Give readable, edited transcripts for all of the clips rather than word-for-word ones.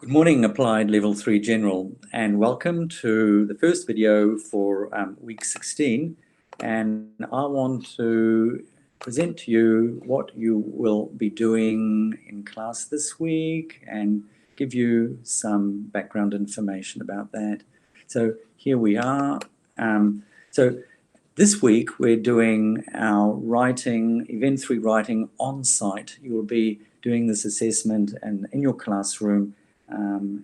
Good morning, Applied Level 3 General, and welcome to the first video for week 16. And I want to present to you what you will be doing in class this week and give you some background information about that. So here we are. So this week we're doing our writing, Event 3 writing on site. You will be doing this assessment and in your classroom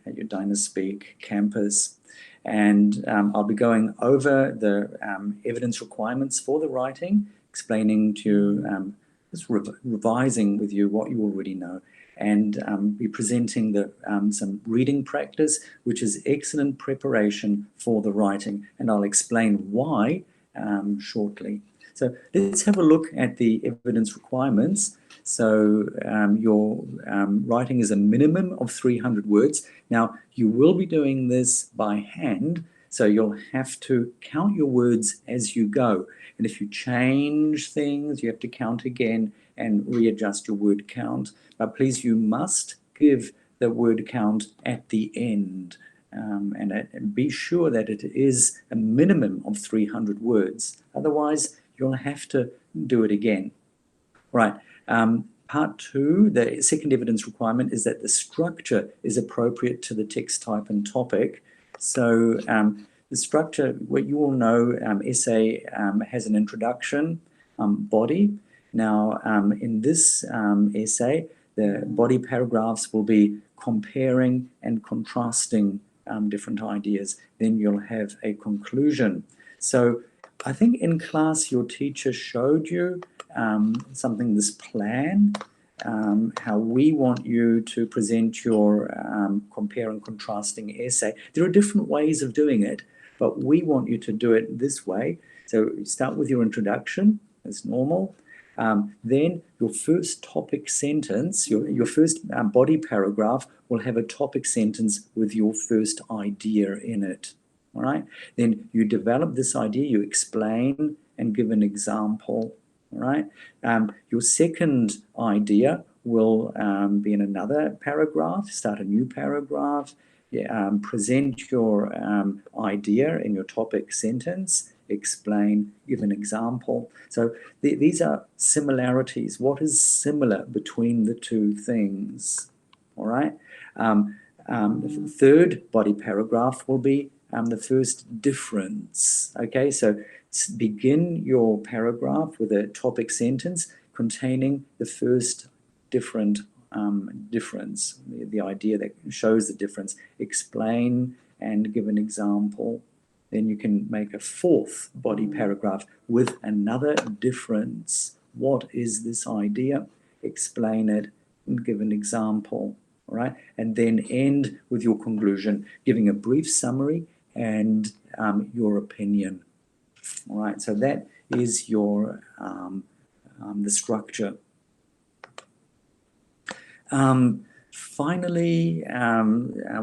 at your DynaSpeak campus, and I'll be going over the evidence requirements for the writing, explaining to you, just revising with you what you already know, and be presenting some reading practice, which is excellent preparation for the writing, and I'll explain why shortly. So let's have a look at the evidence requirements. So your writing is a minimum of 300 words. Now, you will be doing this by hand, so you'll have to count your words as you go. And if you change things, you have to count again and readjust your word count. But please, you must give the word count at the end. And be sure that it is a minimum of 300 words. Otherwise, you'll have to do it again. Right. Part 2, the second evidence requirement, is that the structure is appropriate to the text type and topic. So the structure, what you all know, essay has an introduction, body. Now, in this essay, the body paragraphs will be comparing and contrasting different ideas. Then you'll have a conclusion. So I think in class your teacher showed you this plan, how we want you to present your compare and contrasting essay. There are different ways of doing it, but we want you to do it this way. So you start with your introduction as normal. Then your first topic sentence, your first body paragraph will have a topic sentence with your first idea in it. All right. Then you develop this idea, you explain and give an example. All right. Your second idea will be in another paragraph. Start a new paragraph. Present your idea in your topic sentence. Explain. Give an example. So these are similarities. What is similar between the two things? All right. The third body paragraph will be the first difference. Okay, so begin your paragraph with a topic sentence containing the first difference, the idea that shows the difference. Explain and give an example. Then you can make a fourth body paragraph with another difference. What is this idea? Explain it and give an example. All right, and then end with your conclusion, giving a brief summary and your opinion. All right, so that is your the structure. Finally,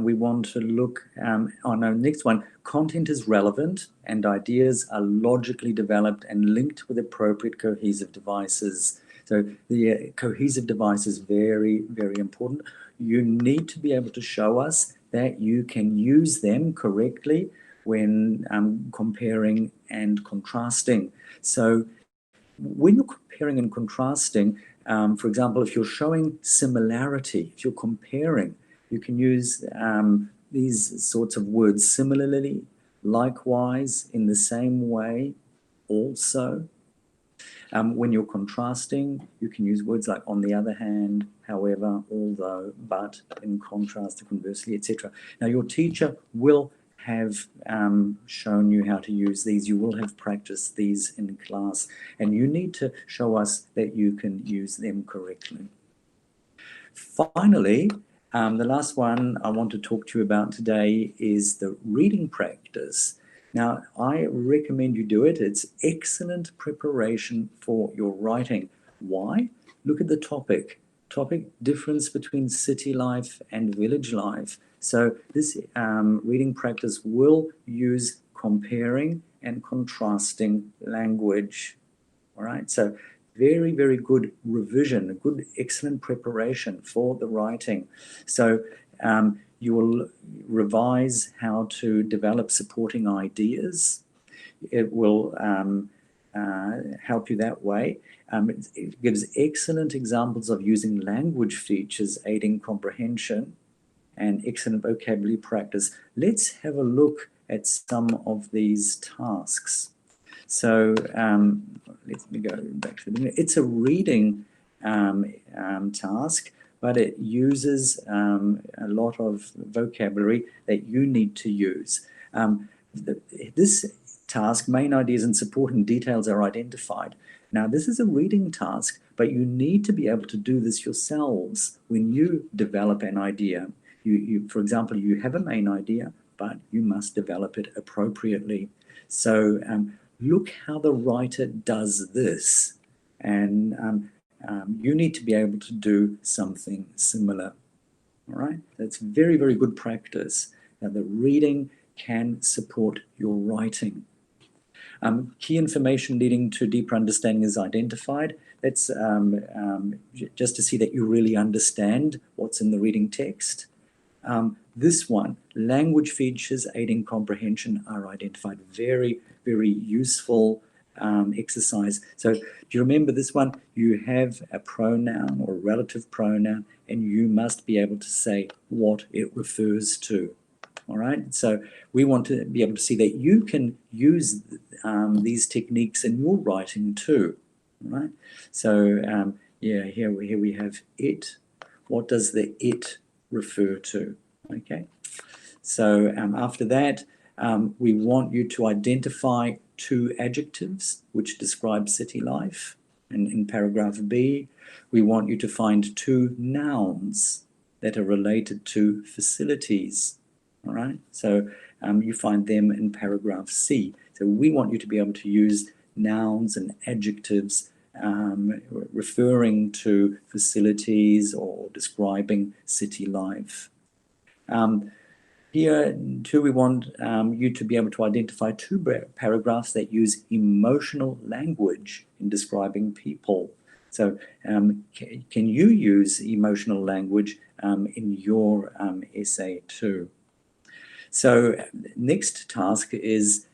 we want to look on our next one. Content is relevant and ideas are logically developed and linked with appropriate cohesive devices. So the cohesive device is very, very important. You need to be able to show us that you can use them correctly when comparing and contrasting. So when you're comparing and contrasting, for example, if you're showing similarity, if you're comparing, you can use these sorts of words: similarly, likewise, in the same way, also. When you're contrasting, you can use words like on the other hand, however, although, but, in contrast, conversely, etc. Now, your teacher will have shown you how to use these. You will have practiced these in class, and you need to show us that you can use them correctly. Finally, the last one I want to talk to you about today is the reading practice. Now, I recommend you do it. It's excellent preparation for your writing. Why? Look at the topic. Topic: difference between city life and village life. So this reading practice will use comparing and contrasting language. All right, so very, very good revision, a good, excellent preparation for the writing. So You will revise how to develop supporting ideas. It will help you that way. It gives excellent examples of using language features aiding comprehension and excellent vocabulary practice. Let's have a look at some of these tasks. So let me go back to the beginning. It's a reading task, but it uses a lot of vocabulary that you need to use. This task, main ideas and supporting details are identified. Now, this is a reading task, but you need to be able to do this yourselves when you develop an idea. For example, you have a main idea, but you must develop it appropriately. So look how the writer does this, and you need to be able to do something similar. All right, that's very, very good practice. Now, the reading can support your writing. Key information leading to deeper understanding is identified. That's just to see that you really understand what's in the reading text. This one, language features aiding comprehension are identified. Very, very useful exercise. So do you remember this one? You have a pronoun or a relative pronoun, and you must be able to say what it refers to. All right, so we want to be able to see that you can use these techniques in your writing too. All right, so yeah, here we have it. What does the it refer to? Okay, so after that, we want you to identify 2 adjectives which describe city life. And in paragraph B, we want you to find 2 nouns that are related to facilities. All right, so you find them in paragraph C. So we want you to be able to use nouns and adjectives referring to facilities or describing city life. Here too, we want you to be able to identify 2 paragraphs that use emotional language in describing people. So can you use emotional language in your essay too? So next task is,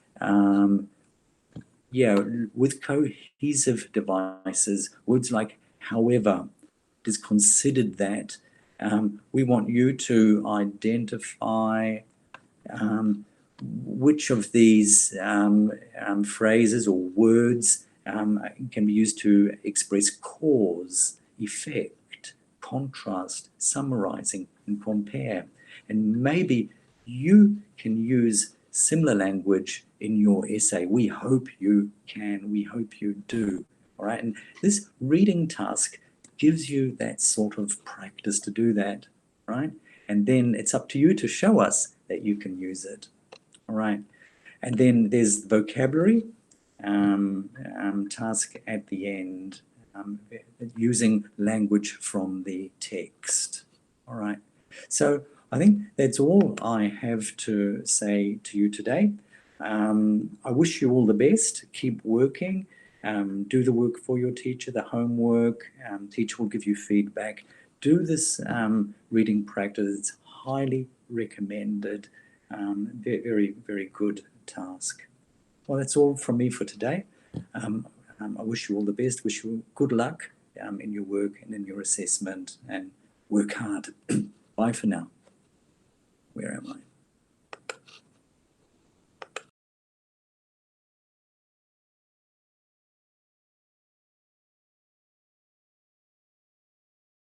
with cohesive devices, words like however, it is considered that. We want you to identify which of these phrases or words can be used to express cause, effect, contrast, summarizing, and compare. And maybe you can use similar language in your essay. We hope you can. We hope you do. All right. And this reading task gives you that sort of practice to do that. Right. And then it's up to you to show us that you can use it. All right. And then there's vocabulary task at the end, using language from the text. All right. So I think that's all I have to say to you today. I wish you all the best. Keep working. Do the work for your teacher, the homework. Teacher will give you feedback. Do this reading practice. It's highly recommended. Very, very good task. Well, that's all from me for today. I wish you all the best. Wish you good luck in your work and in your assessment, and work hard. Bye for now. Where am I?